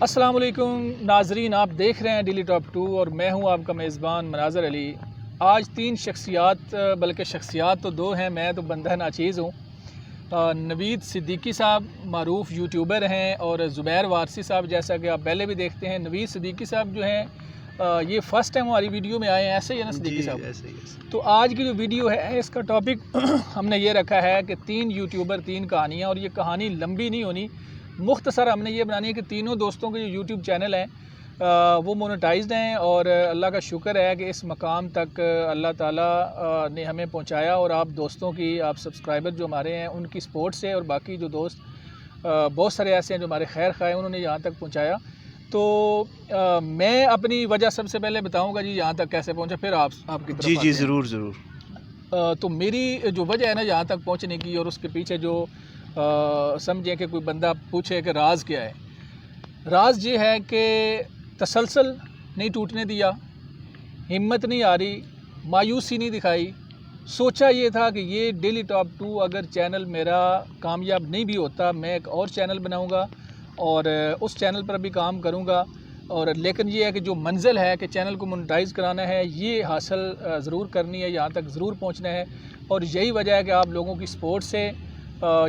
السلام علیکم ناظرین، آپ دیکھ رہے ہیں ڈیلی ٹاپ 2 اور میں ہوں آپ کا میزبان مناظر علی۔ آج 3 شخصیات، بلکہ شخصیات تو 2 ہیں، میں تو بندہ ناچیز ہوں۔ نوید صدیقی صاحب معروف یوٹیوبر ہیں، اور زبیر وارثی صاحب جیسا کہ آپ پہلے بھی دیکھتے ہیں۔ نوید صدیقی صاحب جو ہیں یہ فرسٹ ٹائم ہماری ویڈیو میں آئے ہیں، ایسے ہی ہے نا صدیقی صاحب؟ ایسے ہی۔ تو آج کی جو ویڈیو ہے اس کا ٹاپک ہم نے یہ رکھا ہے کہ 3 یوٹیوبر 3 کہانیاں، اور یہ کہانی لمبی نہیں ہونی، مختصر ہم نے یہ بنانی ہے کہ تینوں دوستوں کے جو یوٹیوب چینل ہیں وہ مونیٹائزڈ ہیں، اور اللہ کا شکر ہے کہ اس مقام تک اللہ تعالیٰ نے ہمیں پہنچایا، اور آپ دوستوں کی، آپ سبسکرائبر جو ہمارے ہیں ان کی سپورٹ سے، اور باقی جو دوست بہت سارے ایسے ہیں جو ہمارے خیر خواہ ہیں، انہوں نے یہاں تک پہنچایا۔ تو میں اپنی وجہ سب سے پہلے بتاؤں گا جی یہاں تک کیسے پہنچا، پھر آپ کی طرف جی ضرور ضرور۔ تو میری جو وجہ ہے نا یہاں تک پہنچنے کی، اور اس کے پیچھے جو سمجھیں کہ کوئی بندہ پوچھے کہ راز کیا ہے، راز یہ ہے کہ تسلسل نہیں ٹوٹنے دیا، ہمت نہیں آ رہی، مایوسی نہیں دکھائی۔ سوچا یہ تھا کہ یہ ڈیلی ٹاپ 2 اگر چینل میرا کامیاب نہیں بھی ہوتا، میں ایک اور چینل بناؤں گا اور اس چینل پر بھی کام کروں گا، اور لیکن یہ ہے کہ جو منزل ہے کہ چینل کو مونیٹائز کرانا ہے، یہ حاصل ضرور کرنی ہے، یہاں تک ضرور پہنچنا ہے، اور یہی وجہ ہے کہ آپ لوگوں کی سپورٹ سے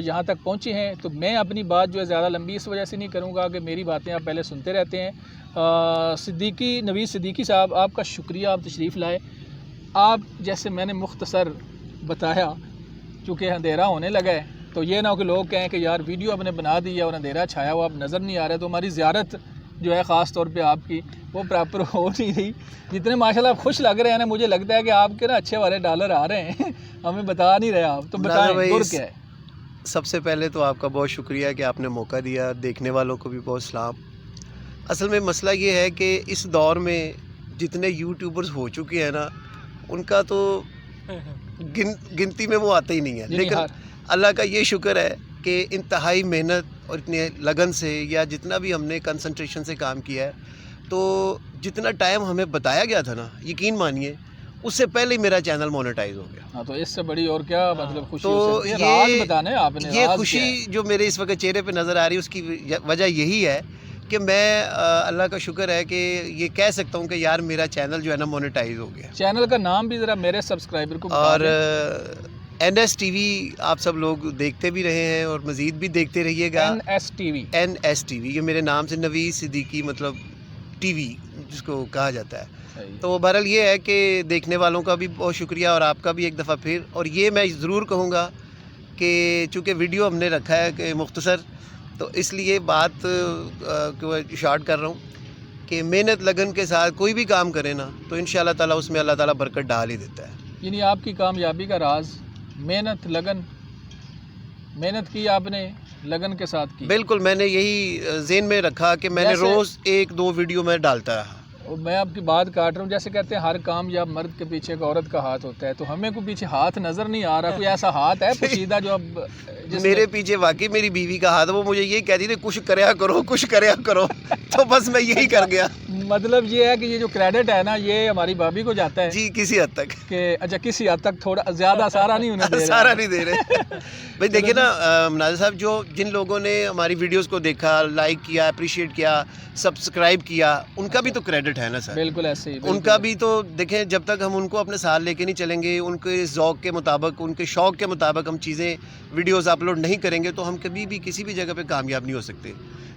یہاں تک پہنچے ہیں۔ تو میں اپنی بات جو ہے زیادہ لمبی اس وجہ سے نہیں کروں گا کہ میری باتیں آپ پہلے سنتے رہتے ہیں۔ نوید صدیقی صاحب، آپ کا شکریہ، آپ تشریف لائے۔ آپ جیسے میں نے مختصر بتایا، چونکہ اندھیرا ہونے لگا ہے تو یہ نہ ہو کہ لوگ کہیں کہ یار ویڈیو آپ نے بنا دی ہے اور اندھیرا چھایا ہوا، اب نظر نہیں آ رہا، تو ہماری زیارت جو ہے خاص طور پہ آپ کی وہ پراپر ہو نہیں رہی۔ جتنے ماشاءاللہ آپ خوش لگ رہے ہیں نا، مجھے لگتا ہے کہ آپ کے نا اچھے والے ڈالر آ رہے ہیں، ہمیں بتا نہیں رہے آپ، تو بتائیں دور کیا ہے؟ سب سے پہلے تو آپ کا بہت شکریہ کہ آپ نے موقع دیا، دیکھنے والوں کو بھی بہت سلام۔ اصل میں مسئلہ یہ ہے کہ اس دور میں جتنے یوٹیوبرز ہو چکے ہیں نا، ان کا تو گنتی میں وہ آتا ہی نہیں ہے، لیکن اللہ کا یہ شکر ہے کہ انتہائی محنت اور اتنے لگن سے، یا جتنا بھی ہم نے کنسنٹریشن سے کام کیا ہے، تو جتنا ٹائم ہمیں بتایا گیا تھا نا، یقین مانیے اس سے پہلے ہی میرا چینل مونیٹائز ہو گیا۔ ہاں، تو اس سے بڑی اور کیا مطلب خوشی تو ہو سکتی ہے؟ راز بتانا ہے آپ نے، یہ راز خوشی کیا ہے؟ جو میرے اس وقت چہرے پہ نظر آ رہی ہے، اس کی وجہ یہی ہے کہ میں اللہ کا شکر ہے کہ یہ کہہ سکتا ہوں کہ یار میرا چینل جو ہے نا مونیٹائز ہو گیا۔ چینل کا نام بھی ذرا میرے سبسکرائبر کو بتا اور دیں۔ NS TV آپ سب لوگ دیکھتے بھی رہے ہیں اور مزید بھی دیکھتے رہیے گا۔ NS TV یہ میرے نام سے نوید صدیقی مطلب ٹی وی جس کو کہا جاتا ہے۔ تو بہرحال یہ ہے کہ دیکھنے والوں کا بھی بہت شکریہ، اور آپ کا بھی ایک دفعہ پھر، اور یہ میں ضرور کہوں گا کہ چونکہ ویڈیو ہم نے رکھا ہے کہ مختصر، تو اس لیے بات کو شارٹ کر رہا ہوں کہ محنت لگن کے ساتھ کوئی بھی کام کرے نا، تو انشاءاللہ تعالیٰ اس میں اللہ تعالیٰ برکت ڈال ہی دیتا ہے۔ یعنی آپ کی کامیابی کا راز محنت، لگن، محنت کی آپ نے لگن کے ساتھ کی۔ بالکل، میں نے یہی ذہن میں رکھا کہ میں نے روز 1-2 ویڈیو میں ڈالتا رہا۔ میں آپ کی بات کاٹ رہا ہوں، جیسے کہتے ہیں ہر کامیاب مرد کے پیچھے ایک عورت کا ہاتھ ہوتا ہے، تو ہمیں کوئی پیچھے ہاتھ نظر نہیں آ رہا، کوئی ایسا ہاتھ ہے پوشیدہ جو اب میرے پیچھے واقعی میری بیوی کا ہاتھ، وہ مجھے یہی کہتی تھی کچھ کریا کرو، کچھ کریا کرو، تو بس میں یہی کر گیا۔ مطلب یہ ہے کہ یہ جو کریڈٹ ہے نا، یہ ہماری بھابھی کو جاتا ہے جی، کسی حد تک کہ اچھا کسی حد تک، تھوڑا زیادہ سارا نہیں ہونا دے رہا، سارا نہیں دے رہے۔ بھائی دیکھیں نا مناظر صاحب، جن لوگوں نے ہماری ویڈیوز کو دیکھا، لائک کیا، اپریشیٹ کیا، سبسکرائب کیا، ان کا بھی تو کریڈٹ ہے نا سر۔ بالکل ایسے ہی، ان کا بھی تو دیکھیں، جب تک ہم ان کو اپنے ساتھ لے کے نہیں چلیں گے، ان کے ذوق کے مطابق، ان کے شوق کے مطابق ہم چیزیں ویڈیوز اپلوڈ نہیں کریں گے، تو ہم کبھی بھی کسی بھی جگہ پہ کامیاب نہیں ہو سکتے۔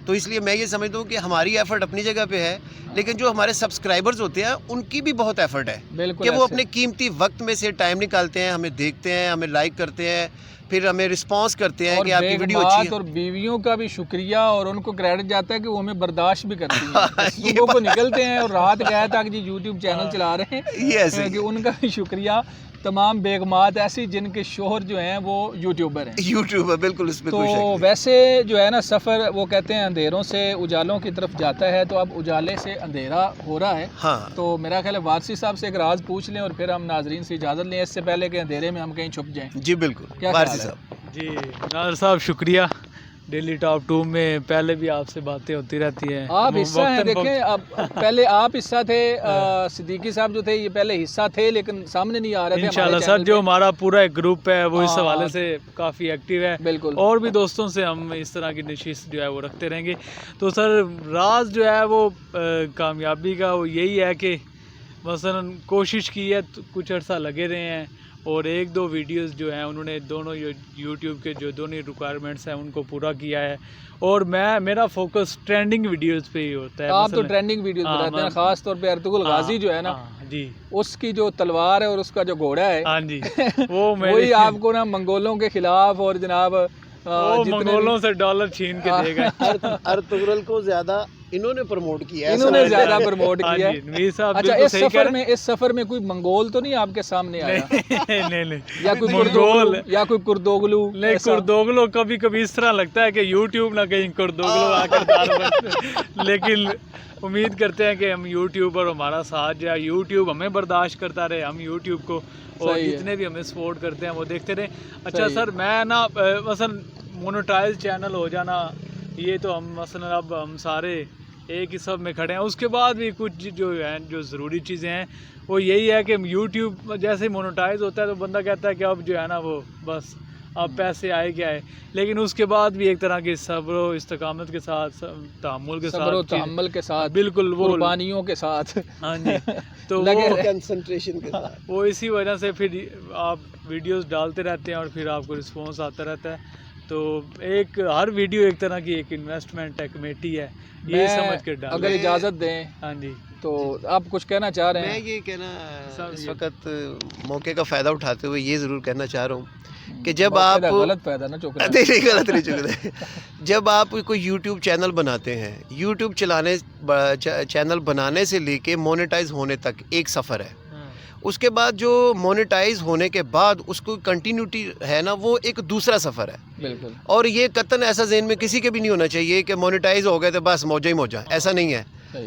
تو اس لیے میں یہ سمجھتا ہوں کہ ہماری ایفرٹ اپنی جگہ پہ ہے، لیکن جو ہمارے سبسکرائبرز ہوتے ہیں ان کی بھی بہت ایفرٹ ہے کہ وہ اپنے قیمتی وقت میں سے ٹائم نکالتے ہیں، ہمیں دیکھتے ہیں، ہمیں لائک کرتے ہیں، پھر ہمیں رسپانس کرتے ہیں کہ آپ کی ویڈیو اچھی ہے۔ اور بیویوں کا بھی شکریہ، اور ان کو کریڈٹ جاتا ہے کہ وہ ہمیں برداشت بھی کرتی ہیں، صبح کو نکلتے ہیں اور رات گیا تک جی یوٹیوب چینل چلا رہے ہیں، یہ ایسے کہ ان کا بھی شکریہ۔ تمام بیگمات ایسی جن کے شوہر جو ہیں وہ یوٹیوبر ہیں، یوٹیوبر، بالکل اس میں کوئی شک نہیں۔ تو ویسے جو ہے نا سفر، وہ کہتے ہیں اندھیروں سے اجالوں کی طرف جاتا ہے، تو اب اجالے سے اندھیرا ہو رہا ہے۔ ہاں، تو میرا خیال ہے وارثی صاحب سے ایک راز پوچھ لیں اور پھر ہم ناظرین سے اجازت لیں، اس سے پہلے کہ اندھیرے میں ہم کہیں چھپ جائیں۔ جی بالکل، کیا وارثی خیال ہے؟ صاحب؟ جی ناظر صاحب شکریہ، ڈیلی ٹاپ 2 میں پہلے بھی آپ سے باتیں ہوتی رہتی ہیں. آپ حصہ ہیں, دیکھیں اب پہلے آپ حصہ تھے, صدیقی صاحب جو تھے یہ پہلے حصہ تھے لیکن سامنے نہیں آ رہے تھے. انشاءاللہ سر جو ہمارا پورا ایک گروپ ہے وہ اس حوالے سے کافی ایکٹیو ہے, بالکل, اور بھی دوستوں سے ہم اس طرح کی نشست جو ہے وہ رکھتے رہیں گے. تو سر راز جو ہے وہ کامیابی کا وہ یہی ہے کہ مثلاً کوشش کی ہے, کچھ عرصہ لگے رہے ہیں اور 1-2 ویڈیوز جو ہیں انہوں نے دونوں یوٹیوب کے جو دونوں ریکوائرمنٹس ہیں ان کو پورا کیا ہے. اور میرا فوکس ٹرینڈنگ ویڈیوز پہ ہی ہوتا ہے. آپ تو ٹرینڈنگ ویڈیوز بناتے ہیں, خاص طور پہ ارطغرل غازی جو ہے نا جی, اس کی جو تلوار ہے اور اس کا جو گھوڑا ہے, ہاں جی, وہی آپ کو نا منگولوں کے خلاف اور جناب منگولوں سے ڈالر چھین کے دے گا. ارطغرل کو زیادہ انہوں نے پروموٹ کیا ہے, انہوں نے زیادہ پروموٹ کیا ہے. اچھا اس سفر میں کوئی منگول تو نہیں آپ کے سامنے آیا؟ نہیں, یا کوئی منگول یا کوئی کردوگلو؟ نہیں, کردوگلو کبھی کبھی اس طرح لگتا ہے کہ یوٹیوب نہ کہیں کردوگلو آ کر, لیکن امید کرتے ہیں کہ ہم یوٹیوب اور ہمارا ساتھ جو ہے یوٹیوب ہمیں برداشت کرتا رہے, ہم یوٹیوب کو اور جتنے بھی ہمیں سپورٹ کرتے ہیں وہ دیکھتے رہیں. اچھا سر میں نا مثلا مونوٹائز چینل ہو جانا یہ تو ہم مثلا اب ہم سارے ایک ہی سب میں کھڑے ہیں. اس کے بعد بھی کچھ جو ہیں جو ضروری چیزیں ہیں وہ یہی ہے کہ یوٹیوب جیسے مونوٹائز ہوتا ہے تو بندہ کہتا ہے کہ اب جو ہے نا وہ بس اب پیسے آئے کیا ہے, لیکن اس کے بعد بھی ایک طرح کی صبر و استقامت کے ساتھ, تحمل کے ساتھ, صبر و تحمل کے ساتھ, بالکل وہ قربانیوں کے ساتھ, ہاں جی, تو وہ کنسنٹریشن کے ساتھ, وہ اسی وجہ سے پھر آپ ویڈیوز ڈالتے رہتے ہیں اور پھر آپ کو رسپانس آتا رہتا ہے. تو ایک ہر ویڈیو ایک طرح کی ایک انویسٹمنٹ ہے, کمیٹی ہے, یہ سمجھ کے ڈالیں. اگر اجازت دیں ہاں جی, تو آپ کچھ کہنا چاہ رہے ہیں؟ میں یہ کہنا اس وقت موقع کا فائدہ اٹھاتے ہوئے یہ ضرور کہنا چاہ رہا ہوں کہ جب آپ غلط فائدہ نہ چوک رہے ہیں, غلط نہیں چک رہے, جب آپ کوئی یوٹیوب چینل بناتے ہیں, یوٹیوب چینل بنانے سے لے کے مونیٹائز ہونے تک ایک سفر ہے. اس کے بعد جو مونیٹائز ہونے کے بعد اس کو کنٹینیوٹی ہے نا وہ ایک دوسرا سفر ہے. بالکل, اور یہ قطعاً ایسا ذہن میں کسی کے بھی نہیں ہونا چاہیے کہ مونیٹائز ہو گئے تو بس موجہ ہی موجہ, ایسا نہیں ہے.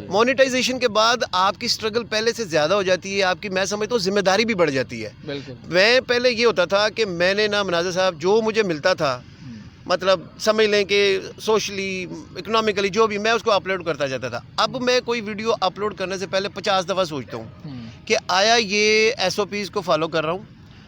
مونیٹائزیشن کے بعد آپ کی سٹرگل پہلے سے زیادہ ہو جاتی ہے, آپ کی میں سمجھتا ہوں ذمہ داری بھی بڑھ جاتی ہے. بالکل, میں پہلے یہ ہوتا تھا کہ میں نے نا مناظر صاحب جو مجھے ملتا تھا مطلب سمجھ لیں کہ سوشلی اکنامکلی جو بھی میں اس کو اپلوڈ کرتا جاتا تھا. اب میں کوئی ویڈیو اپلوڈ کرنے سے پہلے 50 دفعہ سوچتا ہوں کہ آیا یہ SOPs کو فالو کر رہا ہوں,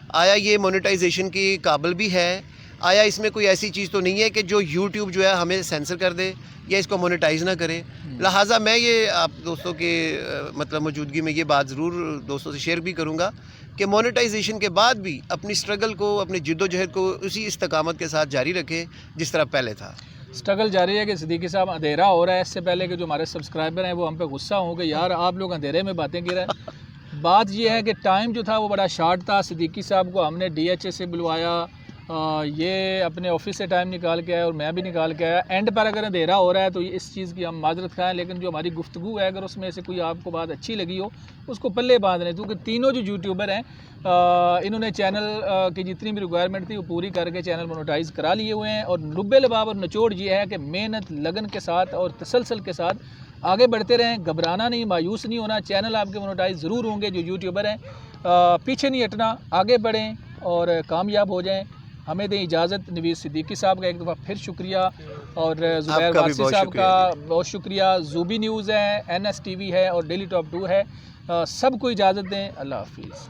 آیا یہ مونیٹائزیشن کی قابل بھی ہے, آیا اس میں کوئی ایسی چیز تو نہیں ہے کہ جو یوٹیوب جو ہے ہمیں سینسر کر دے یا اس کو مونیٹائز نہ کرے. لہٰذا میں یہ آپ دوستوں کے مطلب موجودگی میں یہ بات ضرور دوستوں سے شیئر بھی کروں گا کہ مونیٹائزیشن کے بعد بھی اپنی سٹرگل کو, اپنی جد و جہد کو اسی استقامت کے ساتھ جاری رکھیں جس طرح پہلے تھا. سٹرگل جاری ہے کہ صدیقی صاحب اندھیرا ہو رہا ہے, اس سے پہلے کہ جو ہمارے سبسکرائبر ہیں وہ ہم پہ غصہ ہوں کہ یار آپ لوگ اندھیرے میں باتیں کر رہے ہیں. بات یہ ہے کہ ٹائم جو تھا وہ بڑا شارٹ تھا. صدیقی صاحب کو ہم نے DHA سے بلوایا, یہ اپنے آفس سے ٹائم نکال کے آیا اور میں بھی نکال کے آیا. اینڈ پر اگر اندھیرا ہو رہا ہے تو اس چیز کی ہم معذرت خواہیں, لیکن جو ہماری گفتگو ہے اگر اس میں سے کوئی آپ کو بات اچھی لگی ہو اس کو پلے باندھ لیں, کیونکہ تینوں جو یوٹیوبر ہیں انہوں نے چینل کی جتنی بھی ریکوائرمنٹ تھی وہ پوری کر کے چینل مونیٹائز کرا لیے ہوئے ہیں. اور لبے لباب اور نچوڑ یہ ہے کہ محنت لگن کے ساتھ اور تسلسل کے ساتھ آگے بڑھتے رہیں, گھبرانا نہیں, مایوس نہیں ہونا. چینل آپ کے مونیٹائز ضرور ہوں گے جو یوٹیوبر ہیں, پیچھے نہیں ہٹنا, آگے بڑھیں اور کامیاب ہو جائیں. ہمیں دیں اجازت. نویس صدیقی صاحب کا ایک دفعہ پھر شکریہ, اور زبیر واسی صاحب کا بہت شکریہ. زوبی نیوز ہے, NS TV ہے اور ڈیلی ٹاپ 2 ہے. سب کو اجازت دیں. اللہ حافظ.